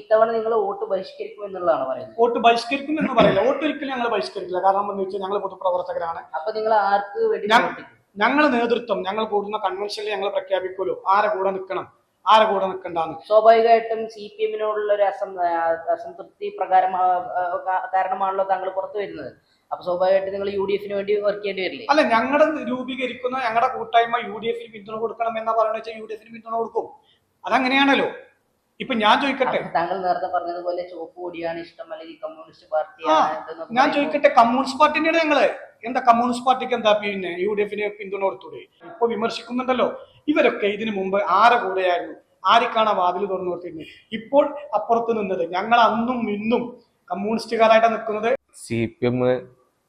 ഇത്തവണ നിങ്ങൾ വോട്ട് ബഹിഷ്കരിക്കും എന്നുള്ളതാണ് പറയുന്നത്. വോട്ട് ബഹിഷ്കരിക്കും എന്ന് പറയില്ല, വോട്ട് ഒരിക്കലും ഞങ്ങൾ ബഹിഷ്കരിക്കില്ല. കാരണം എന്താണെന്ന് വെച്ചാൽ ഞങ്ങൾ പൊതുപ്രവർത്തകരാണ്. അപ്പൊ നിങ്ങൾ ആർക്ക് വേണ്ടി ഞങ്ങൾ നേതൃത്വം ഞങ്ങൾ കൂടുന്ന കൺവെൻഷനിൽ ഞങ്ങൾ പ്രഖ്യാപിക്കുമല്ലോ ആരെ കൂടെ നിൽക്കണം, ആരെ കൂടെ നിൽക്കണ്ടെന്ന്. സ്വാഭാവികമായിട്ടും CPM-നോടുള്ള ഒരു അസംതൃപ്തി കാരണമാണല്ലോ താങ്കൾ പുറത്തു വരുന്നത്. അപ്പൊ സ്വാഭാവികമായിട്ട് നിങ്ങൾ UDF-ന് വേണ്ടി വർക്ക് ചെയ്യേണ്ടി വരില്ലേ? അല്ല, ഞങ്ങളുടെ രൂപീകരിക്കുന്ന ഞങ്ങളുടെ കൂട്ടായ്മ UDF-ന് പിന്തുണ കൊടുക്കണം എന്നാ പറയുന്നത് വെച്ചാൽ UDF-ന് പിന്തുണ കൊടുക്കും. അതങ്ങനെയാണല്ലോ. ഇപ്പൊ ഞാൻ ചോദിക്കട്ടെ, താങ്കൾ നേരത്തെ പറഞ്ഞതുപോലെ ചുവപ്പ് കൊടിയാണ് ഇഷ്ടം അല്ലെങ്കിൽ കമ്മ്യൂണിസ്റ്റ് പാർട്ടിയാണ്. ഞാൻ ചോദിക്കട്ടെ, കമ്മ്യൂണിസ്റ്റ് പാർട്ടിന്റെ ഞങ്ങള് എന്താ കമ്മ്യൂണിസ്റ്റ് പാർട്ടിക്ക് എന്താ പിന്നെ UDF-ന് പിന്തുണ കൊടുത്തൂടെ? ഇപ്പൊ വിമർശിക്കുന്നുണ്ടല്ലോ. ഇവരൊക്കെ ഇതിനു മുമ്പ് ആരെ കൂടെയായിരുന്നു, ആർക്കാണ് വാതിൽ തുറന്നു കൊടുത്തിരുന്നത്? ഇപ്പോൾ അപ്പുറത്ത് നിന്നത് ഞങ്ങൾ അന്നും ഇന്നും കമ്മ്യൂണിസ്റ്റുകാരായിട്ടാണ് നിൽക്കുന്നത്. CPM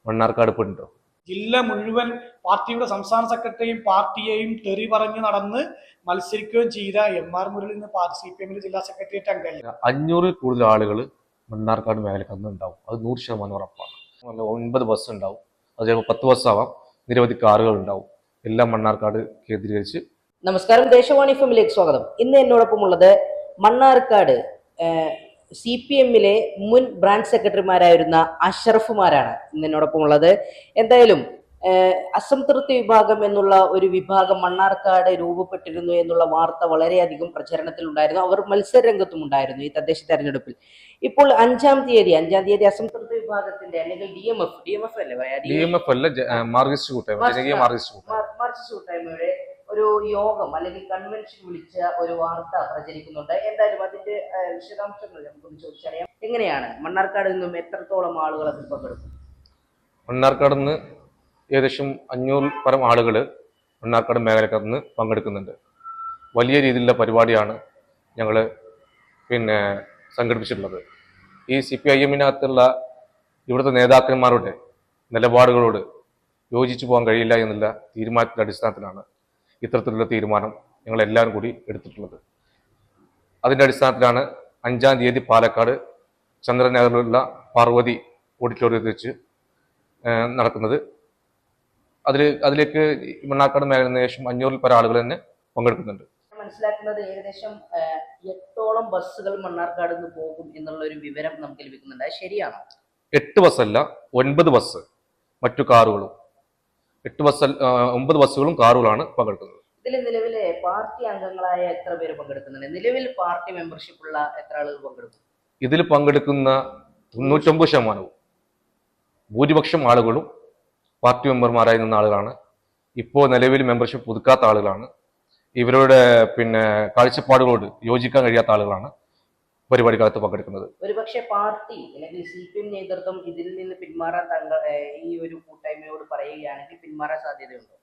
മണ്ണാർക്കാട് ഉണ്ടോ? ജില്ല മുഴുവൻ പാർട്ടിയുടെ സംസ്ഥാന സെക്രട്ടറിയും പാർട്ടിയെയും തെറി പറഞ്ഞ് നടന്ന് മത്സരിക്കുകയും ചെയ്ത MR മുരളി CPM ജില്ലാ സെക്രട്ടേറിയറ്റ് അംഗമല്ല. 500 കൂടുതൽ ആളുകൾ മണ്ണാർക്കാട് മേഖലക്ക് അന്ന് ഉണ്ടാവും. അത് 100% ഉറപ്പാണ്. 9 ബസ് ഉണ്ടാവും, അത് ചിലപ്പോൾ 10 ബസ്സാവാം. നിരവധി കാറുകൾ ഉണ്ടാവും. എല്ലാം മണ്ണാർക്കാട് കേന്ദ്രീകരിച്ച്. നമസ്കാരം, ദേശവാണി ഫിലിമിലേക്ക് സ്വാഗതം. ഇന്ന് എന്നോടൊപ്പം ഉള്ളത് മണ്ണാർക്കാട് CPM-ലെ മുൻ ബ്രാഞ്ച് സെക്രട്ടറിമാരായിരുന്ന അഷ്റഫുമാരാണ് ഇന്ന് എന്നോടൊപ്പം ഉള്ളത്. എന്തായാലും അസംതൃപ്തി വിഭാഗം എന്നുള്ള ഒരു വിഭാഗം മണ്ണാർക്കാട് രൂപപ്പെട്ടിരുന്നു എന്നുള്ള വാർത്ത വളരെയധികം പ്രചരണത്തിലുണ്ടായിരുന്നു. അവർ മത്സര രംഗത്തും ഉണ്ടായിരുന്നു ഈ തദ്ദേശ തെരഞ്ഞെടുപ്പിൽ. ഇപ്പോൾ 5-ാം തീയതി അസംതൃപ്തി വിഭാഗത്തിന്റെ അല്ലെങ്കിൽ DMF അല്ലേ പറയാ, മാർക്സിസ്റ്റ് കൂട്ടായ്മയുടെ ഒരു യോഗം അല്ലെങ്കിൽ കൺവെൻഷൻ വിളിച്ച ഒരു വാർത്ത പ്രചരിക്കുന്നുണ്ട്. എന്തായാലും അതിന്റെ വിശദാംശങ്ങൾ നമുക്കൊന്ന് ചോദിച്ചറിയാം. എങ്ങനെയാണ് മണ്ണാർക്കാട് നിന്നും എത്രത്തോളം ആളുകൾ അതിൽ പങ്കെടുക്കും? മണ്ണാർക്കാട് നിന്ന് ഏകദേശം 500 പരം ആളുകൾ മണ്ണാർക്കാട് മേഖലക്കകത്ത് നിന്ന് പങ്കെടുക്കുന്നുണ്ട്. വലിയ രീതിയിലുള്ള പരിപാടിയാണ് ഞങ്ങൾ സംഘടിപ്പിച്ചിട്ടുള്ളത്. ഈ CPIM-നകത്തുള്ള ഇവിടുത്തെ നേതാക്കന്മാരുടെ നിലപാടുകളോട് യോജിച്ചു പോകാൻ കഴിയില്ല എന്നുള്ള തീരുമാനത്തിന്റെ അടിസ്ഥാനത്തിലാണ് ഇത്തരത്തിലുള്ള തീരുമാനം ഞങ്ങളെല്ലാവരും കൂടി എടുത്തിട്ടുള്ളത്. അതിൻ്റെ അടിസ്ഥാനത്തിലാണ് 5-ാം തീയതി പാലക്കാട് ചന്ദ്രനഗറിലുള്ള പാർവതി ഓഡിറ്റോറിയത്തിൽ വെച്ച് നടക്കുന്നത്. അതിലേക്ക് മണ്ണാർക്കാട് മേഖലയിൽ ശേഷം 500-ൽ പരം ആളുകൾ തന്നെ പങ്കെടുക്കുന്നുണ്ട്. മനസ്സിലാക്കുന്നത് ഏകദേശം 8ഓളം ബസ്സുകൾ മണ്ണാർക്കാട് നിന്ന് പോകും എന്നുള്ള ഒരു വിവരം നമുക്ക് ലഭിക്കുന്നുണ്ട്. അത് ശരിയാണോ? 8 ബസ്സല്ല, 9 ബസ് മറ്റു കാറുകളും. 9 ബസ്സുകളും കാറുകളാണ് പങ്കെടുക്കുന്നത്. ഇതിൽ നിലവിലെ പാർട്ടി അംഗങ്ങളായ എത്ര പേര് പങ്കെടുക്കുന്നുണ്ട്? നിലവിൽ പാർട്ടി മെമ്പർഷിപ്പ് ഉള്ള എത്ര ആളുകൾ പങ്കെടുക്കും? ഇതിൽ പങ്കെടുക്കുന്ന 99% ഭൂരിപക്ഷം ആളുകളും പാർട്ടി മെമ്പർമാരായി നിന്ന ആളുകളാണ്. ഇപ്പോൾ നിലവിൽ മെമ്പർഷിപ്പ് പുതുക്കാത്ത ആളുകളാണ്. ഇവരുടെ കാഴ്ചപ്പാടുകളോട് യോജിക്കാൻ കഴിയാത്ത ആളുകളാണ് പരിപാടിക്കകത്ത് പങ്കെടുക്കുന്നത്. ഒരുപക്ഷെ പാർട്ടി അല്ലെങ്കിൽ CPM നേതൃത്വം ഇതിൽ നിന്ന് പിന്മാറാൻ ഈ ഒരു കൂട്ടായ്മയോട് പറയുകയാണെങ്കിൽ പിന്മാറാൻ സാധ്യതയുണ്ടോ?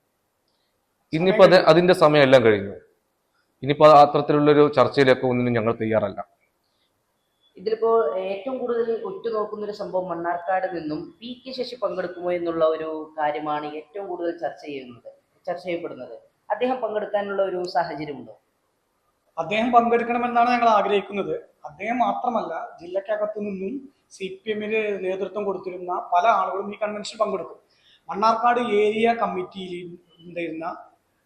ഇനിയിപ്പോ അതിന്റെ സമയം എല്ലാം കഴിഞ്ഞു. ഇനിയിപ്പോ അത്തരത്തിലുള്ളൊരു ചർച്ചയിലേക്ക് ഒന്നിനും ഞങ്ങൾ തയ്യാറല്ല. ഇതിലിപ്പോ ഏറ്റവും കൂടുതൽ ഉറ്റുനോക്കുന്ന ഒരു സംഭവം മണ്ണാർക്കാട് നിന്നും PK ശശി പങ്കെടുക്കുമോ എന്നുള്ള ഒരു കാര്യമാണ് ഏറ്റവും കൂടുതൽ ചർച്ച ചെയ്യപ്പെടുന്നത്. അദ്ദേഹം പങ്കെടുക്കാനുള്ള ഒരു സാഹചര്യമുണ്ടോ? അദ്ദേഹം പങ്കെടുക്കണമെന്നാണ് ഞങ്ങൾ ആഗ്രഹിക്കുന്നത്. അദ്ദേഹം മാത്രമല്ല, ജില്ലക്കകത്തു നിന്നും CPM-ന് നേതൃത്വം കൊടുത്തിരുന്ന പല ആളുകളും ഈ കൺവെൻഷനിൽ പങ്കെടുക്കും. മണ്ണാർക്കാട് ഏരിയ കമ്മിറ്റിയിൽ ഉണ്ടായിരുന്ന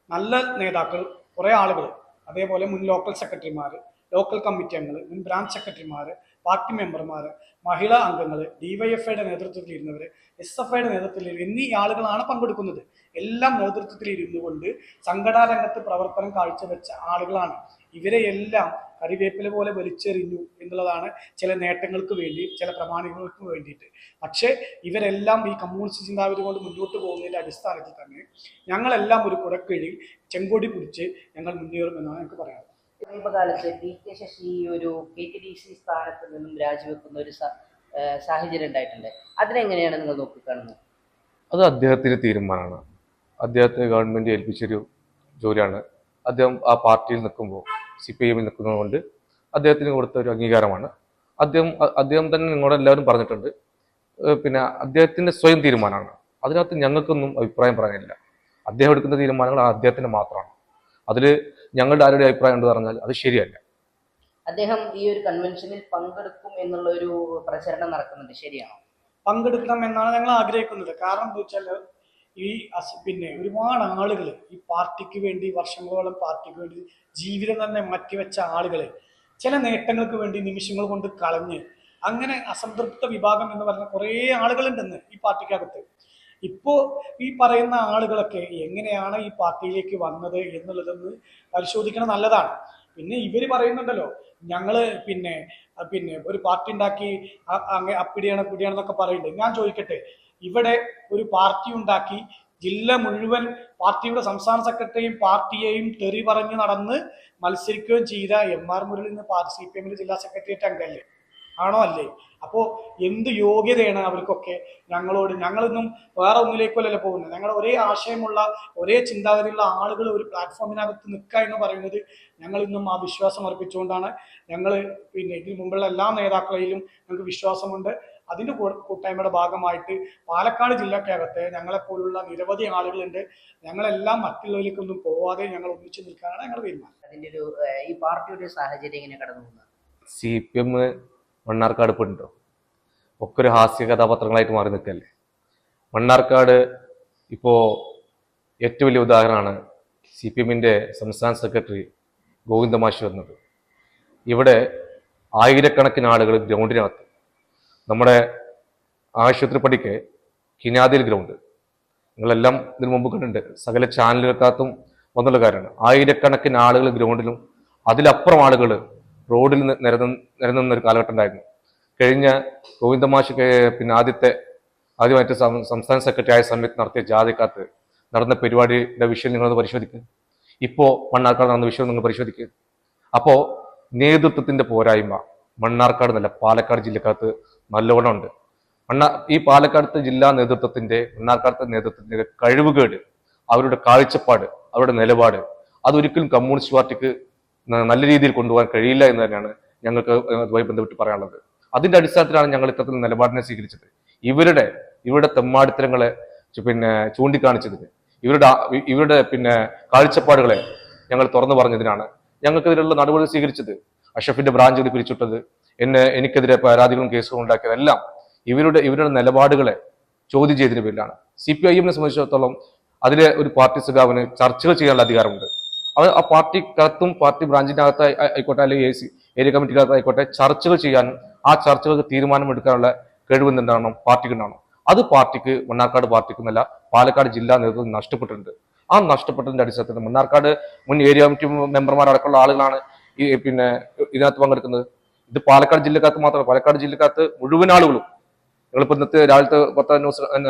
നല്ല നേതാക്കൾ കുറേ ആളുകൾ, അതേപോലെ മുൻ ലോക്കൽ സെക്രട്ടറിമാർ, ലോക്കൽ കമ്മിറ്റി അംഗങ്ങൾ, മുൻ ബ്രാഞ്ച് സെക്രട്ടറിമാർ, പാർട്ടി മെമ്പർമാർ, മഹിളാ അംഗങ്ങൾ, DYFIയുടെ നേതൃത്വത്തിലിരുന്നവർ, SFIയുടെ നേതൃത്വത്തിൽ എന്നീ ആളുകളാണ് പങ്കെടുക്കുന്നത്. എല്ലാം നേതൃത്വത്തിൽ ഇരുന്നു കൊണ്ട് സംഘടനാ രംഗത്ത് പ്രവർത്തനം കാഴ്ചവെച്ച ആളുകളാണ്. ഇവരെ എല്ലാം കരിവേപ്പില പോലെ വലിച്ചെറിഞ്ഞു എന്നുള്ളതാണ് ചില നേട്ടങ്ങൾക്ക് വേണ്ടി, ചില പ്രമാണികൾക്ക് വേണ്ടിയിട്ട്. പക്ഷേ ഇവരെല്ലാം ഈ കമ്മ്യൂണിസ്റ്റ് ചിന്താഗതി കൊണ്ട് മുന്നോട്ട് പോകുന്നതിൻ്റെ അടിസ്ഥാനത്തിൽ തന്നെ ഞങ്ങളെല്ലാം ഒരു കുടക്കീഴിൽ ചെങ്കൊടി പിടിച്ച് ഞങ്ങൾ മുന്നേറുമെന്നാണ് എനിക്ക് പറയാനുള്ളത്. സമീപകാലത്ത് PK ശശി ഒരു KTDC സ്ഥാനത്ത് നിന്നും രാജിവെക്കുന്ന ഒരു സാഹചര്യം ഉണ്ടായിട്ടുണ്ട്. അതിനെങ്ങനെയാണ് നിങ്ങൾ നോക്കിക്കാണുന്നത്? അത് അദ്ദേഹത്തിന്റെ തീരുമാനമാണ്. അദ്ദേഹത്തെ ഗവൺമെന്റ് ഏൽപ്പിച്ചൊരു ജോലിയാണ്. അദ്ദേഹം ആ പാർട്ടിയിൽ നിൽക്കുമ്പോൾ, CPM-ൽ നിൽക്കുന്നതുകൊണ്ട് അദ്ദേഹത്തിന് കൊടുത്ത ഒരു അംഗീകാരമാണ്. അദ്ദേഹം തന്നെ നിങ്ങളോട് എല്ലാവരും പറഞ്ഞിട്ടുണ്ട്. അദ്ദേഹത്തിന്റെ സ്വയം തീരുമാനമാണ്. അതിനകത്ത് ഞങ്ങൾക്കൊന്നും അഭിപ്രായം പറയാനില്ല. അദ്ദേഹം എടുക്കുന്ന തീരുമാനങ്ങൾ അദ്ദേഹത്തിന് മാത്രമാണ്. അതിൽ ഞങ്ങളുടെ ആരുടെ അഭിപ്രായം എന്ന് പറഞ്ഞാൽ അത് ശരിയല്ല. അദ്ദേഹം ഈ ഒരു കൺവെൻഷനിൽ പങ്കെടുക്കും എന്നുള്ള ഒരു പ്രചരണം നടക്കുന്നുണ്ട്, ശരിയാണോ? പങ്കെടുക്കണം എന്നാണ് ഞങ്ങൾ ആഗ്രഹിക്കുന്നത്. കാരണം എന്താ വെച്ചാൽ ഈ ഒരുപാട് ആളുകൾ ഈ പാർട്ടിക്ക് വേണ്ടി വർഷങ്ങളോളം പാർട്ടിക്ക് വേണ്ടി ജീവിതം തന്നെ മാറ്റിവെച്ച ആളുകൾ ചില നേട്ടങ്ങൾക്ക് വേണ്ടി നിമിഷങ്ങൾ കൊണ്ട് കളഞ്ഞ് അങ്ങനെ അസംതൃപ്ത വിഭാഗം എന്ന് പറഞ്ഞ കുറേ ആളുകളുണ്ടെന്ന് ഈ പാർട്ടിക്കകത്ത്. ഇപ്പോ ഈ പറയുന്ന ആളുകളൊക്കെ എങ്ങനെയാണ് ഈ പാർട്ടിയിലേക്ക് വന്നത് എന്നുള്ളതെന്ന് പരിശോധിക്കണം, നല്ലതാണ്. പിന്നെ ഇവര് പറയുന്നുണ്ടല്ലോ, ഞങ്ങള് പിന്നെ പിന്നെ ഒരു പാർട്ടി ഉണ്ടാക്കി അപ്പിടിയാണ് പിടിയാണെന്നൊക്കെ പറയുന്നുണ്ട്. ഞാൻ ചോദിക്കട്ടെ, ഇവിടെ ഒരു പാർട്ടി ഉണ്ടാക്കി ജില്ല മുഴുവൻ പാർട്ടിയുടെ സംസ്ഥാന സെക്രട്ടറിയും പാർട്ടിയെയും തെറി പറഞ്ഞ് നടന്ന് മത്സരിക്കുകയും ചെയ്ത MR മുരളി ഇന്ന് CPM ജില്ലാ സെക്രട്ടേറിയറ്റ് അംഗമല്ലേ? ആണോ? അല്ലേ? അപ്പോ എന്ത് യോഗ്യതയാണ് അവർക്കൊക്കെ ഞങ്ങളോട്? ഞങ്ങളൊന്നും വേറെ ഒന്നിലേക്കല്ലല്ലോ പോകുന്നത്. ഞങ്ങൾ ഒരേ ആശയമുള്ള ഒരേ ചിന്താഗതിയുള്ള ആളുകൾ ഒരു പ്ലാറ്റ്ഫോമിനകത്ത് നിൽക്കുക എന്ന് പറയുന്നത് ഞങ്ങൾ ഇന്നും ആ വിശ്വാസം അർപ്പിച്ചുകൊണ്ടാണ്. ഞങ്ങൾ പിന്നെ ഇതിനു മുമ്പുള്ള എല്ലാ നേതാക്കളെയും ഞങ്ങൾക്ക് വിശ്വാസമുണ്ട്. അതിൻ്റെ കൂട്ടായ്മയുടെ ഭാഗമായിട്ട് പാലക്കാട് ജില്ലക്കകത്ത് ഞങ്ങളെപ്പോലുള്ള നിരവധി ആളുകളുണ്ട്. ഞങ്ങളെല്ലാം മറ്റുള്ളവരിലേക്കൊന്നും പോവാതെ ഞങ്ങൾ ഒന്നിച്ചു നിൽക്കാനാണ് ഞങ്ങൾ തീരുമാനം. അതിന്റെ ഒരു ഈ പാർട്ടിയുടെ സാഹചര്യം എങ്ങനെ കടന്നു പോകുന്നത്? CPM മണ്ണാർക്കാട് ഇപ്പോൾ ഉണ്ടോ? ഒക്കെ ഒരു ഹാസ്യ കഥാപാത്രങ്ങളായിട്ട് മാറി നിൽക്കല്ലേ. മണ്ണാർക്കാട് ഇപ്പോൾ ഏറ്റവും വലിയ ഉദാഹരണമാണ് CPM സംസ്ഥാന സെക്രട്ടറി ഗോവിന്ദമാഷ് വന്നത്. ഇവിടെ ആയിരക്കണക്കിന് ആളുകൾ ഗ്രൗണ്ടിനകത്ത്, നമ്മുടെ ആശുപത്രി പടിക്ക് കിനാദിൽ ഗ്രൗണ്ട്, നിങ്ങളെല്ലാം ഇതിനു മുമ്പ് കണ്ടിട്ടുണ്ട്, സകല ചാനലുകൾക്കകത്തും വന്നുള്ള കാര്യമാണ്. ആയിരക്കണക്കിന് ആളുകൾ ഗ്രൗണ്ടിലും അതിലപ്പുറം ആളുകൾ റോഡിൽ നിരന്നൊരു കാലഘട്ടം ഉണ്ടായിരുന്നു. കഴിഞ്ഞ ഗോവിന്ദമാഷ് പിന്നെ ആദ്യമായിട്ട് സംസ്ഥാന സെക്രട്ടറി ആയ സമയത്ത് നടത്തിയ ജാഥക്കകത്ത് നടന്ന പരിപാടിയുടെ വിഷയം നിങ്ങളത് പരിശോധിക്കുക. ഇപ്പോൾ മണ്ണാർക്കാട് നടന്ന വിഷയം നിങ്ങൾ പരിശോധിക്കുക. അപ്പോൾ നേതൃത്വത്തിന്റെ പോരായ്മ മണ്ണാർക്കാട് എന്നല്ല, പാലക്കാട് ജില്ലക്കകത്ത് നല്ലോണം ഉണ്ട്. ഈ പാലക്കാട് ജില്ലാ നേതൃത്വത്തിന്റെ, മണ്ണാർക്കാട് നേതൃത്വത്തിന്റെ കഴിവുകേട്, അവരുടെ കാഴ്ചപ്പാട്, അവരുടെ നിലപാട്, അതൊരിക്കലും കമ്മ്യൂണിസ്റ്റ് പാർട്ടിക്ക് നല്ല രീതിയിൽ കൊണ്ടുപോകാൻ കഴിയില്ല എന്ന് തന്നെയാണ് ഞങ്ങൾക്ക് അതുമായി ബന്ധപ്പെട്ട് പറയാനുള്ളത്. അതിന്റെ അടിസ്ഥാനത്തിലാണ് ഞങ്ങൾ ഇത്തരത്തിൽ നിലപാടിനെ സ്വീകരിച്ചത്. ഇവരുടെ തെമ്മാടിത്തരങ്ങളെ പിന്നെ ചൂണ്ടിക്കാണിച്ചതിന്, ഇവരുടെ പിന്നെ കാഴ്ചപ്പാടുകളെ ഞങ്ങൾ തുറന്നു പറഞ്ഞതിനാണ് ഞങ്ങൾക്കെതിരെയുള്ള നടപടി സ്വീകരിച്ചത്. അഷഫിന്റെ ബ്രാഞ്ചുകൾ പിരിച്ചുവിട്ടത്, എനിക്കെതിരെ പരാതികളും കേസുകളും ഉണ്ടാക്കിയതെല്ലാം ഇവരുടെ നിലപാടുകളെ ചോദ്യം ചെയ്തതിന് പേരിലാണ്. CPIM സംബന്ധിച്ചിടത്തോളം അതിലെ ഒരു പാർട്ടി സഖാവിന് ചർച്ചകൾ ചെയ്യാനുള്ള അധികാരമുണ്ട്. ആ പാർട്ടിക്കകത്തും പാർട്ടി ബ്രാഞ്ചിനകത്ത് ആയിക്കോട്ടെ, അല്ലെങ്കിൽ ഏരിയ കമ്മിറ്റിക്കകത്ത് ആയിക്കോട്ടെ, ചർച്ചകൾ ചെയ്യാനും ആ ചർച്ചകൾക്ക് തീരുമാനമെടുക്കാനുള്ള കഴിവെന്തുണ്ടാവണം? പാർട്ടിക്കുണ്ടാവണം. അത് പാർട്ടിക്ക്, മണ്ണാർക്കാട് പാർട്ടിക്കെന്നല്ല, പാലക്കാട് ജില്ലാ നേതൃത്വം നഷ്ടപ്പെട്ടിട്ടുണ്ട്. ആ നഷ്ടപ്പെട്ടതിന്റെ അടിസ്ഥാനത്തിൽ മണ്ണാർക്കാട് മുൻ ഏരിയ കമ്മിറ്റി മെമ്പർമാരടക്കമുള്ള ആളുകളാണ് പിന്നെ ഇതിനകത്ത് പങ്കെടുക്കുന്നത്. ഇത് പാലക്കാട് ജില്ലക്കകത്ത് മാത്രമല്ല, പാലക്കാട് ജില്ലക്കകത്ത് മുഴുവൻ ആളുകളും, നിങ്ങളിപ്പോൾ ഇന്നത്തെ രാവിലത്തെ 10 ന്യൂസ്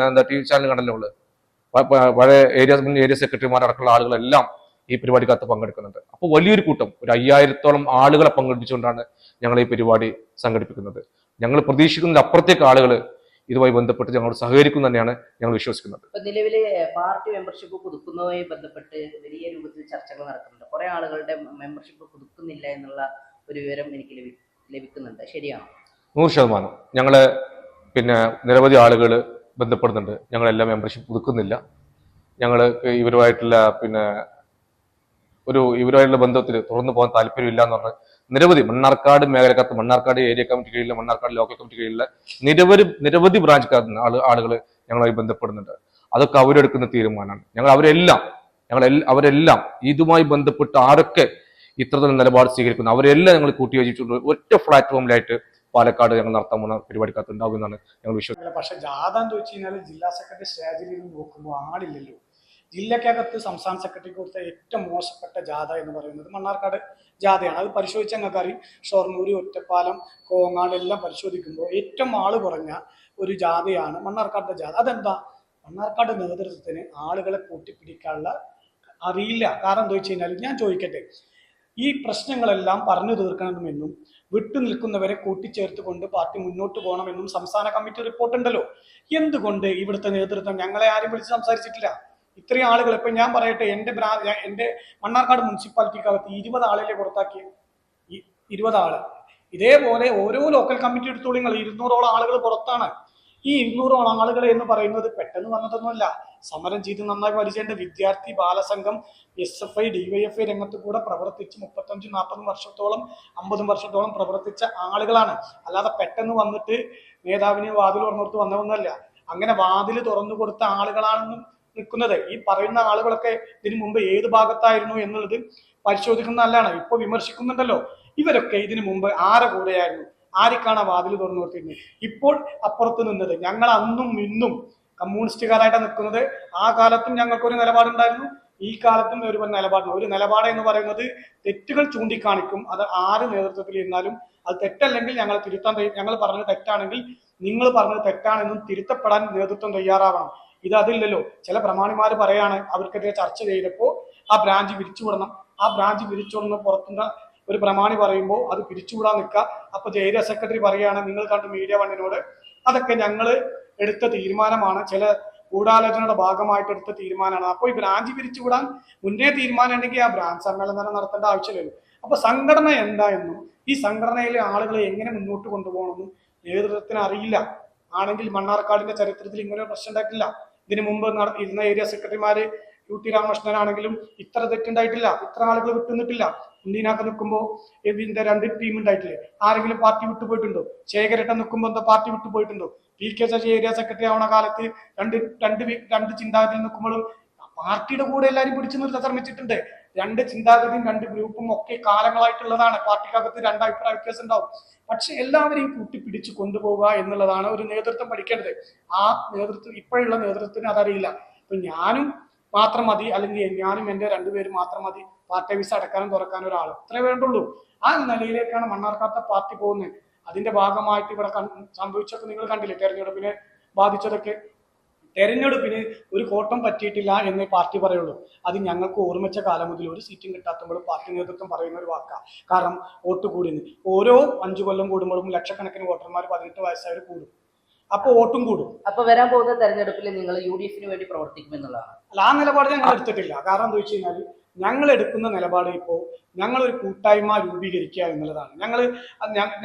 TV ചാനൽ കണ്ടല്ലോ ഉള്ളത്, പഴയ മുൻ ഏരിയ സെക്രട്ടറിമാരടക്കമുള്ള ആളുകളെല്ലാം ഈ പരിപാടിക്കകത്ത് പങ്കെടുക്കുന്നുണ്ട്. അപ്പോൾ വലിയൊരു കൂട്ടം, ഒരു 5000-ഓളം ആളുകളെ പങ്കെടുപ്പിച്ചുകൊണ്ടാണ് ഞങ്ങൾ ഈ പരിപാടി സംഘടിപ്പിക്കുന്നത്. ഞങ്ങൾ പ്രതീക്ഷിക്കുന്നതിന് അപ്പുറത്തേക്ക് ആളുകൾ ഇതുമായി ബന്ധപ്പെട്ട് ഞങ്ങളോട് സഹകരിക്കും തന്നെയാണ് ഞങ്ങൾ വിശ്വസിക്കുന്നത്. ഇപ്പൊ നിലവില് പാർട്ടി മെമ്പർഷിപ്പ് പുതുക്കുന്നതുമായി ബന്ധപ്പെട്ട് വലിയ രൂപത്തിൽ ചർച്ചകൾ നടക്കുന്നുണ്ട്. കുറെ ആളുകളുടെ മെമ്പർഷിപ്പ് പുതുക്കുന്നില്ല എന്നുള്ള ഒരു വിവരം എനിക്ക് ലഭിക്കുന്നുണ്ട്. ശരിയാണോ? 100%. ഞങ്ങളെ പിന്നെ നിരവധി ആളുകൾ ബന്ധപ്പെടുന്നുണ്ട്. ഞങ്ങളെല്ലാം മെമ്പർഷിപ്പ് പുതുക്കുന്നില്ല, ഞങ്ങൾ ഇവരുമായിട്ടുള്ള പിന്നെ ഇവരുമായിട്ടുള്ള ബന്ധത്തിൽ തുറന്നു പോകാൻ താല്പര്യമില്ല എന്ന് പറഞ്ഞ് നിരവധി മണ്ണാർക്കാട് മേഖലക്കകത്ത്, മണ്ണാർക്കാട് ഏരിയ കമ്മിറ്റി കീഴിലെ, മണ്ണാർക്കാട് ലോക്കൽ കമ്മിറ്റി കീഴിലെ നിരവധി ബ്രാഞ്ചുകാർ ആളുകൾ ഞങ്ങളുമായി ബന്ധപ്പെടുന്നുണ്ട്. അതൊക്കെ അവരെടുക്കുന്ന തീരുമാനമാണ്. അവരെല്ലാം ഇതുമായി ബന്ധപ്പെട്ട് ആരൊക്കെ ഇത്തരത്തിലുള്ള നിലപാട് സ്വീകരിക്കുന്നു അവരെല്ലാം ഞങ്ങൾ കൂട്ടിയോജിച്ചിട്ടുണ്ട്. ഒറ്റ പ്ലാറ്റ്ഫോമിലായിട്ട് പാലക്കാട് ഞങ്ങൾ നടത്താൻ പോകുന്ന പരിപാടിക്കകത്ത് ഉണ്ടാവും എന്നാണ് ഞങ്ങൾ വിശ്വസിക്കുന്നത്. പക്ഷെ ജാഥ എന്ന് വെച്ച് കഴിഞ്ഞാൽ ജില്ലാ സെക്രട്ടറി സ്റ്റേജിൽ നിന്ന് നോക്കുമ്പോൾ ആളില്ലല്ലോ. ജില്ലക്കകത്ത് സംസ്ഥാന സെക്രട്ടറിക്ക് കൊടുത്ത ഏറ്റവും മോശപ്പെട്ട ജാഥ എന്ന് പറയുന്നത് മണ്ണാർക്കാട് ജാഥയാണ്. അത് പരിശോധിച്ചാൽ ഞങ്ങൾക്ക് അറിയും. ഷൊർണൂർ, ഒറ്റപ്പാലം, കോങ്ങാട് എല്ലാം പരിശോധിക്കുമ്പോൾ ഏറ്റവും ആള് കുറഞ്ഞ ഒരു ജാഥയാണ് മണ്ണാർക്കാടിന്റെ ജാഥ. അതെന്താ? മണ്ണാർക്കാട് നേതൃത്വത്തിന് ആളുകളെ കൂട്ടിപ്പിടിക്കാനുള്ള അറിയില്ല. കാരണം എന്താ വെച്ച് കഴിഞ്ഞാൽ, ഞാൻ ചോദിക്കട്ടെ, ഈ പ്രശ്നങ്ങളെല്ലാം പറഞ്ഞു തീർക്കണമെന്നും വിട്ടുനിൽക്കുന്നവരെ കൂട്ടിച്ചേർത്ത് കൊണ്ട് പാർട്ടി മുന്നോട്ട് പോകണമെന്നും സംസ്ഥാന കമ്മിറ്റി റിപ്പോർട്ട് ഉണ്ടല്ലോ. എന്തുകൊണ്ട് ഇവിടുത്തെ നേതൃത്വം ഞങ്ങളെ ആരും വിളിച്ച് സംസാരിച്ചിട്ടില്ല? ഇത്രയും ആളുകൾ, ഇപ്പൊ ഞാൻ പറയട്ടെ, എന്റെ മണ്ണാർക്കാട് മുനിസിപ്പാലിറ്റിക്കകത്ത് 20 ആളിലെ പുറത്താക്കിയ 20 ആള്. ഇതേപോലെ ഓരോ ലോക്കൽ കമ്മിറ്റി എടുത്തോളൂ നിങ്ങൾ, 200ഓളം ആളുകൾ പുറത്താണ്. ഈ 200ഓളം ആളുകൾ എന്ന് പറയുന്നത് പെട്ടെന്ന് വന്നതൊന്നുമല്ല. സമരം ചെയ്ത് നന്നായി പരിചയണ്ട വിദ്യാർത്ഥി ബാലസംഘം, SFI, DYFI രംഗത്ത് കൂടെ പ്രവർത്തിച്ച് 35-40 വർഷത്തോളം 50 വർഷത്തോളം പ്രവർത്തിച്ച ആളുകളാണ്. അല്ലാതെ പെട്ടെന്ന് വന്നിട്ട് നേതാവിന് വാതിൽ തുറന്നോർത്ത് വന്നതൊന്നുമല്ല. അങ്ങനെ വാതിൽ തുറന്നു കൊടുത്ത ആളുകളാണെന്നും നിൽക്കുന്നത്. ഈ പറയുന്ന ആളുകളൊക്കെ ഇതിനു മുമ്പ് ഏത് ഭാഗത്തായിരുന്നു എന്നുള്ളത് പരിശോധിക്കുന്ന നല്ലതാണ്. ഇപ്പൊ വിമർശിക്കുന്നുണ്ടല്ലോ, ഇവരൊക്കെ ഇതിനു മുമ്പ് ആരെ കൂടെയായിരുന്നു? ആർക്കാണ് വാതിൽ തുറന്നു കൊടുത്തിരുന്നത്? ഇപ്പോൾ അപ്പുറത്ത് നിന്നത് ഞങ്ങൾ അന്നും ഇന്നും കമ്മ്യൂണിസ്റ്റുകാരായിട്ടാണ് നിൽക്കുന്നത്. ആ കാലത്തും ഞങ്ങൾക്കൊരു നിലപാടുണ്ടായിരുന്നു, ഈ കാലത്തും ഒരു നിലപാടുണ്ട്. ഒരു നിലപാട് എന്ന് പറയുന്നത് തെറ്റുകൾ ചൂണ്ടിക്കാണിക്കും. അത് ആര് നേതൃത്വത്തിൽ ഇരുന്നാലും അത് തെറ്റല്ലെങ്കിൽ ഞങ്ങൾ തിരുത്താൻ ഞങ്ങൾ പറഞ്ഞത് തെറ്റാണെങ്കിൽ നിങ്ങൾ പറഞ്ഞത് തെറ്റാണെന്നും തിരുത്തപ്പെടാൻ നേതൃത്വം തയ്യാറാവണം. ഇത് അതില്ലല്ലോ. ചില പ്രമാണിമാർ പറയാണ് അവർക്കെതിരെ ചർച്ച ചെയ്തപ്പോൾ ആ ബ്രാഞ്ച് പിരിച്ചുവിടണം. ആ ബ്രാഞ്ച് പിരിച്ചുവിടുന്ന പുറത്തുനിന്ന് ഒരു പ്രമാണി പറയുമ്പോൾ അത് പിരിച്ചുവിടാൻ നിൽക്കുക. അപ്പൊ ഏരിയ സെക്രട്ടറി പറയുകയാണ് നിങ്ങൾ കണ്ട് മീഡിയ വണ്ണിനോട് അതൊക്കെ ഞങ്ങൾ എടുത്ത തീരുമാനമാണ്, ചില ഗൂഢാലോചനയുടെ ഭാഗമായിട്ട് എടുത്ത തീരുമാനമാണ്. അപ്പോൾ ഈ ബ്രാഞ്ച് പിരിച്ചുവിടാൻ മുന്നേ തീരുമാനം ഉണ്ടെങ്കിൽ ആ ബ്രാഞ്ച് സമ്മേളനം നടത്തേണ്ട ആവശ്യമില്ലല്ലോ. അപ്പൊ സംഘടന എന്താ എന്നും ഈ സംഘടനയിലെ ആളുകളെ എങ്ങനെ മുന്നോട്ട് കൊണ്ടുപോകണമെന്നും നേതൃത്വത്തിന് അറിയില്ല. ആണെങ്കിൽ മണ്ണാർക്കാടിന്റെ ചരിത്രത്തിൽ ഇങ്ങനെ ഒരു പ്രശ്നം ഉണ്ടായിട്ടില്ല. ഇതിനു മുമ്പ് ഇരുന്ന ഏരിയ സെക്രട്ടറിമാര് UT രാമകൃഷ്ണനാണെങ്കിലും ഇത്ര തെറ്റുണ്ടായിട്ടില്ല, ഇത്ര ആളുകൾ വിട്ടുനിന്നിട്ടില്ല. ഇന്ത്യനൊക്കെ നിൽക്കുമ്പോൾ ഇതിന്റെ 2 ടീം ഉണ്ടായിട്ടില്ലേ? ആരെങ്കിലും പാർട്ടി വിട്ടുപോയിട്ടുണ്ടോ? ശേഖരട്ടൻ നിൽക്കുമ്പോൾ എന്താ പാർട്ടി വിട്ടുപോയിട്ടുണ്ടോ? PK ശശി ഏരിയ സെക്രട്ടറി ആവുന്ന കാലത്ത് രണ്ട് ചിന്താഗതിയിൽ നിൽക്കുമ്പോഴും പാർട്ടിയുടെ കൂടെ എല്ലാവരും പിടിച്ചു നിർത്താൻ ശ്രമിച്ചിട്ടുണ്ട്. 2 ചിന്താഗതിയും 2 ഗ്രൂപ്പും ഒക്കെ കാലങ്ങളായിട്ടുള്ളതാണ്. പാർട്ടിക്കകത്ത് 2 അഭിപ്രായ വ്യത്യാസം ഉണ്ടാവും. പക്ഷെ എല്ലാവരെയും കൂട്ടിപ്പിടിച്ച് കൊണ്ടുപോവുക എന്നുള്ളതാണ് ഒരു നേതൃത്വം പഠിക്കേണ്ടത്. ആ നേതൃത്വം ഇപ്പോഴുള്ള നേതൃത്വത്തിന് അതറിയില്ല. ഇപ്പൊ ഞാനും മാത്രം മതി, അല്ലെങ്കിൽ ഞാനും എൻ്റെ 2 പേരും മാത്രം മതി പാർട്ടി വിസ അടക്കാനും തുറക്കാനും ഒരാൾ, അത്രേ വേണ്ടുള്ളൂ. ആ നിലയിലേക്കാണ് മണ്ണാർക്കാട്ടെ പാർട്ടി പോകുന്നത്. അതിന്റെ ഭാഗമായിട്ട് ഇവിടെ സംഭവിച്ചൊക്കെ നിങ്ങൾ കണ്ടില്ലേ? തെരഞ്ഞെടുപ്പിനെ ബാധിച്ചതൊക്കെ. തെരഞ്ഞെടുപ്പിന് ഒരു കോട്ടം പറ്റിയിട്ടില്ല എന്നേ പാർട്ടി പറയുള്ളൂ. അത് ഞങ്ങൾക്ക് ഓർമ്മിച്ച കാലം മുതൽ ഒരു സീറ്റും കിട്ടാത്തപ്പോഴും പാർട്ടി നേതൃത്വം പറയുന്ന ഒരു വാക്കാണ്. കാരണം വോട്ട് കൂടുന്നു. ഓരോ 5 കൊല്ലം കൂടുമ്പോഴും ലക്ഷക്കണക്കിന് വോട്ടർമാർ 18 വയസ്സായവർ കൂടും. അപ്പൊ വോട്ടും കൂടും. അപ്പൊ വരാൻ പോകുന്ന തെരഞ്ഞെടുപ്പിൽ നിങ്ങൾ UDF വേണ്ടി പ്രവർത്തിക്കുമെന്നുള്ളതാണ്. അല്ല, ആ നിലപാട് ഞങ്ങൾ എടുത്തിട്ടില്ല. കാരണം എന്താ വെച്ച് കഴിഞ്ഞാൽ ഞങ്ങൾ എടുക്കുന്ന നിലപാട് ഇപ്പോൾ ഞങ്ങളൊരു കൂട്ടായ്മ രൂപീകരിക്കുക എന്നുള്ളതാണ്.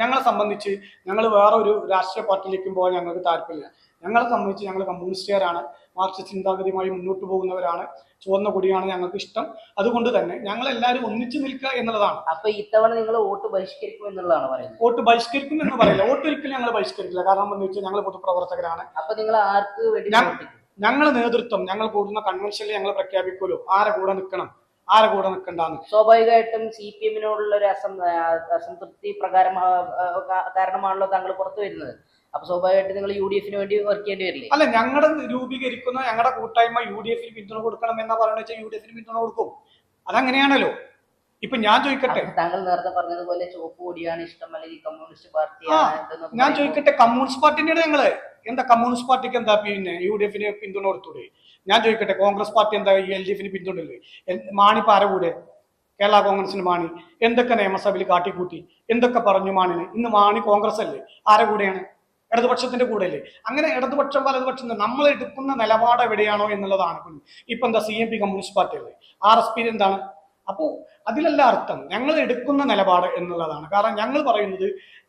ഞങ്ങളെ സംബന്ധിച്ച് ഞങ്ങൾ വേറെ ഒരു രാഷ്ട്രീയ പാർട്ടിയിലേക്കും പോകാൻ ഞങ്ങൾക്ക് താല്പര്യമില്ല. ഞങ്ങളെ സംബന്ധിച്ച് ഞങ്ങൾ കമ്മ്യൂണിസ്റ്റുകാരാണ്, മാർക്സിസ്റ്റ് ചിന്താഗതിയുമായി മുന്നോട്ട് പോകുന്നവരാണ്, ചുവന്ന കൊടിയാണ് ഞങ്ങൾക്ക് ഇഷ്ടം. അതുകൊണ്ട് തന്നെ ഞങ്ങൾ എല്ലാവരും ഒന്നിച്ചു നിൽക്കുക എന്നുള്ളതാണ്. അപ്പൊ ഇത്തവണ നിങ്ങൾ വോട്ട് ബഹിഷ്കരിക്കും എന്നുള്ളതാണ് പറയുന്നത്? വോട്ട് ബഹിഷ്കരിക്കും എന്ന് പറയില്ല, വോട്ട് ഒരിക്കലും ഞങ്ങൾ ബഹിഷ്കരിക്കില്ല. കാരണം എന്ന് വെച്ചാൽ ഞങ്ങൾ പൊതുപ്രവർത്തകരാണ്. അപ്പൊ നിങ്ങൾ ആർക്ക് വേണ്ടി ഞങ്ങൾ നേതൃത്വം ഞങ്ങൾ കൂടുന്ന കൺവെൻഷനിൽ ഞങ്ങൾ പ്രഖ്യാപിക്കുമല്ലോ ആരെ കൂടെ നിൽക്കണം, ആരെ കൂടെ നിൽക്കണ്ടെന്ന്. സ്വാഭാവികമായിട്ടും CPM-നോടുള്ള ഒരു അസംതൃപ്തി കാരണമാണല്ലോ താങ്കൾ പുറത്തു വരുന്നത്. അപ്പൊ സ്വാഭാവികമായിട്ട് നിങ്ങൾ UDF വേണ്ടി വർക്ക് ചെയ്യേണ്ടി വരില്ലേ? അല്ല, ഞങ്ങളുടെ രൂപീകരിക്കുന്ന ഞങ്ങളുടെ കൂട്ടായ്മ UDF പിന്തുണ കൊടുക്കണം എന്നാ പറയുന്നത് വെച്ചാൽ UDF പിന്തുണ കൊടുക്കും. അതങ്ങനെയാണല്ലോ. ഇപ്പൊ ഞാൻ ചോദിക്കട്ടെ, താങ്കൾ നേരത്തെ പറഞ്ഞതുപോലെ ചുവപ്പ് കൊടിയാണ് ഇഷ്ടം, അല്ലെങ്കിൽ കമ്മ്യൂണിസ്റ്റ് പാർട്ടിയാണ്. ഞാൻ ചോദിക്കട്ടെ, കമ്മ്യൂണിസ്റ്റ് പാർട്ടിന്റെ ഞങ്ങള് എന്താ കമ്മ്യൂണിസ്റ്റ് പാർട്ടിക്ക് എന്താ പിന്നെ UDF പിന്തുണ കൊടുത്തൂടെ? ഞാൻ ചോദിക്കട്ടെ, കോൺഗ്രസ് പാർട്ടി എന്താ LDF പിന്തുണയില്ലേ? മാണി പാര കൂടെ കേരള കോൺഗ്രസിന് മാണി എന്തൊക്കെ നിയമസഭയിൽ കാട്ടിക്കൂട്ടി, എന്തൊക്കെ പറഞ്ഞു മാണിന്. ഇന്ന് മാണി കോൺഗ്രസ് അല്ലേ? ആരെ കൂടെയാണ്? ഇടതുപക്ഷത്തിന്റെ കൂടെ അല്ലേ? അങ്ങനെ ഇടതുപക്ഷം വലതുപക്ഷം നമ്മൾ എടുക്കുന്ന നിലപാട് എവിടെയാണോ എന്നുള്ളതാണ്. ഇപ്പൊ എന്താ CMP കമ്മ്യൂണിസ്റ്റ് പാർട്ടി അല്ലേ? RSP എന്താണ്? അപ്പോ അതിലല്ല അർത്ഥം ഞങ്ങൾ എടുക്കുന്ന നിലപാട് എന്നുള്ളതാണ്. കാരണം ഞങ്ങൾ പറയുന്നത്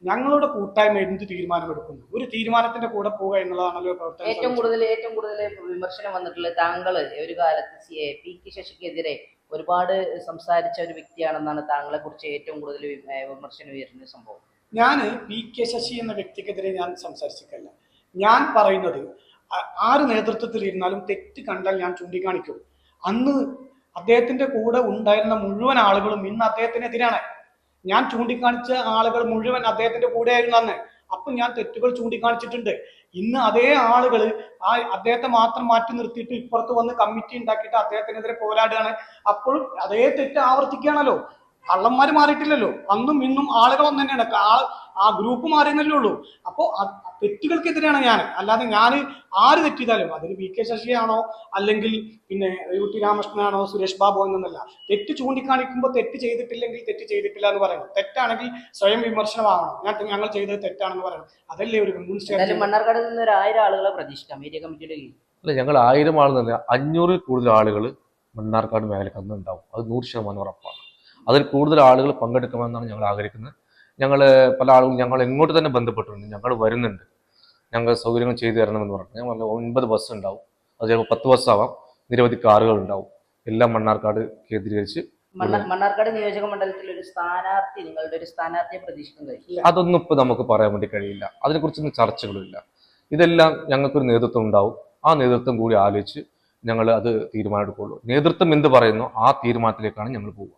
ഞങ്ങളുടെ കൂട്ടായ്മ എന്ത് തീരുമാനമെടുക്കുന്നു, ഒരു തീരുമാനത്തിന്റെ കൂടെ പോവുക എന്നുള്ളതാണല്ലോ പ്രവർത്തനം. ഏറ്റവും കൂടുതൽ വിമർശനം വന്നിട്ടുള്ളത് താങ്കൾ ഒരു കാലത്ത് PK ശശിക്കെതിരെ ഒരുപാട് സംസാരിച്ച ഒരു വ്യക്തിയാണെന്നാണ് താങ്കളെ കുറിച്ച് ഏറ്റവും കൂടുതൽ വിമർശനം ഉയരുന്ന സംഭവം. ഞാൻ PK ശശി എന്ന വ്യക്തിക്കെതിരെ ഞാൻ സംസാരിച്ചിട്ടില്ല. ഞാൻ പറയുന്നത് ആര് നേതൃത്വത്തിൽ ഇരുന്നാലും തെറ്റ് കണ്ടാൽ ഞാൻ ചൂണ്ടിക്കാണിക്കും. അന്ന് അദ്ദേഹത്തിന്റെ കൂടെ ഉണ്ടായിരുന്ന മുഴുവൻ ആളുകളും ഇന്ന് അദ്ദേഹത്തിനെതിരാണ്. ഞാൻ ചൂണ്ടിക്കാണിച്ച ആളുകൾ മുഴുവൻ അദ്ദേഹത്തിന്റെ കൂടെയായിരുന്നു അന്ന്. അപ്പൊ ഞാൻ തെറ്റുകൾ ചൂണ്ടിക്കാണിച്ചിട്ടുണ്ട്. ഇന്ന് അതേ ആളുകൾ അദ്ദേഹത്തെ മാത്രം മാറ്റി നിർത്തിയിട്ട് ഇപ്പുറത്ത് വന്ന് കമ്മിറ്റി ഉണ്ടാക്കിയിട്ട് അദ്ദേഹത്തിനെതിരെ പോരാടുകയാണ്. അപ്പോഴും അതേ തെറ്റ് ആവർത്തിക്കുകയാണല്ലോ. കള്ളന്മാര് മാറിയിട്ടില്ലല്ലോ. അന്നും ഇന്നും ആളുകൾ ഒന്ന് തന്നെയാണ്, ആ ഗ്രൂപ്പ് മാറിയെന്നല്ലേ ഉള്ളൂ. അപ്പോ തെറ്റുകൾക്കെതിരെയാണ് ഞാൻ. അല്ലാതെ ഞാൻ ആര് തെറ്റിയതാലും അതിന് PK ശശിയാണോ അല്ലെങ്കിൽ പിന്നെ UT രാമകൃഷ്ണനാണോ സുരേഷ് ബാബു എന്നല്ല. തെറ്റ് ചൂണ്ടിക്കാണിക്കുമ്പോൾ തെറ്റ് ചെയ്തിട്ടില്ലെങ്കിൽ തെറ്റ് ചെയ്തിട്ടില്ല എന്ന് പറയണം. തെറ്റാണെങ്കിൽ സ്വയം വിമർശനമാവണം. ഞങ്ങൾ ചെയ്തത് തെറ്റാണെന്ന് പറയണം. അതല്ലേ ഒരു കമ്മ്യൂണിസ്റ്റ്. മണ്ണാർക്കാട് നിന്ന് ഒരു 1000 ആളുകളെ പ്രതീക്ഷിക്കാം ഏരിയ കമ്മിറ്റിയുടെ കീഴിൽ. അല്ല, ഞങ്ങൾ 1000 ആൾ തന്നെ 500-ൽ കൂടുതൽ ആളുകൾ മണ്ണാർക്കാട് മേഖലയ്ക്ക് അന്ന് ഉണ്ടാവും. അത് 100% ഉറപ്പാണ്. അതിൽ കൂടുതൽ ആളുകൾ പങ്കെടുക്കണമെന്നാണ് ഞങ്ങൾ ആഗ്രഹിക്കുന്നത്. ഞങ്ങൾ പല ആളുകളും ഞങ്ങൾ എങ്ങോട്ട് തന്നെ ബന്ധപ്പെട്ടിട്ടുണ്ട്. ഞങ്ങൾ വരുന്നുണ്ട്, ഞങ്ങൾ സൗകര്യങ്ങൾ ചെയ്തു തരണമെന്ന് പറഞ്ഞു. ഞങ്ങൾ 9 ബസ് ഉണ്ടാവും. അത് ചിലപ്പോൾ 10 ബസ്സാവാം. നിരവധി കാറുകൾ ഉണ്ടാവും. എല്ലാം മണ്ണാർക്കാട് കേന്ദ്രീകരിച്ച്. മണ്ണാർക്കാട് നിയോജക മണ്ഡലത്തിൽ ഒരു സ്ഥാനാർത്ഥി, നിങ്ങളുടെ ഒരു സ്ഥാനാർത്ഥിയെ പ്രതീക്ഷിക്കാൻ കഴിയില്ല? അതൊന്നും ഇപ്പൊ നമുക്ക് പറയാൻ വേണ്ടി കഴിയില്ല. അതിനെക്കുറിച്ചൊന്നും ചർച്ചകളില്ല. ഇതെല്ലാം ഞങ്ങൾക്കൊരു നേതൃത്വം ഉണ്ടാവും. ആ നേതൃത്വം കൂടി ആലോചിച്ച് ഞങ്ങൾ അത് തീരുമാനമെടുക്കുള്ളൂ. നേതൃത്വം എന്ത് പറയുന്നു ആ തീരുമാനത്തിലേക്കാണ് ഞങ്ങൾ പോവുക.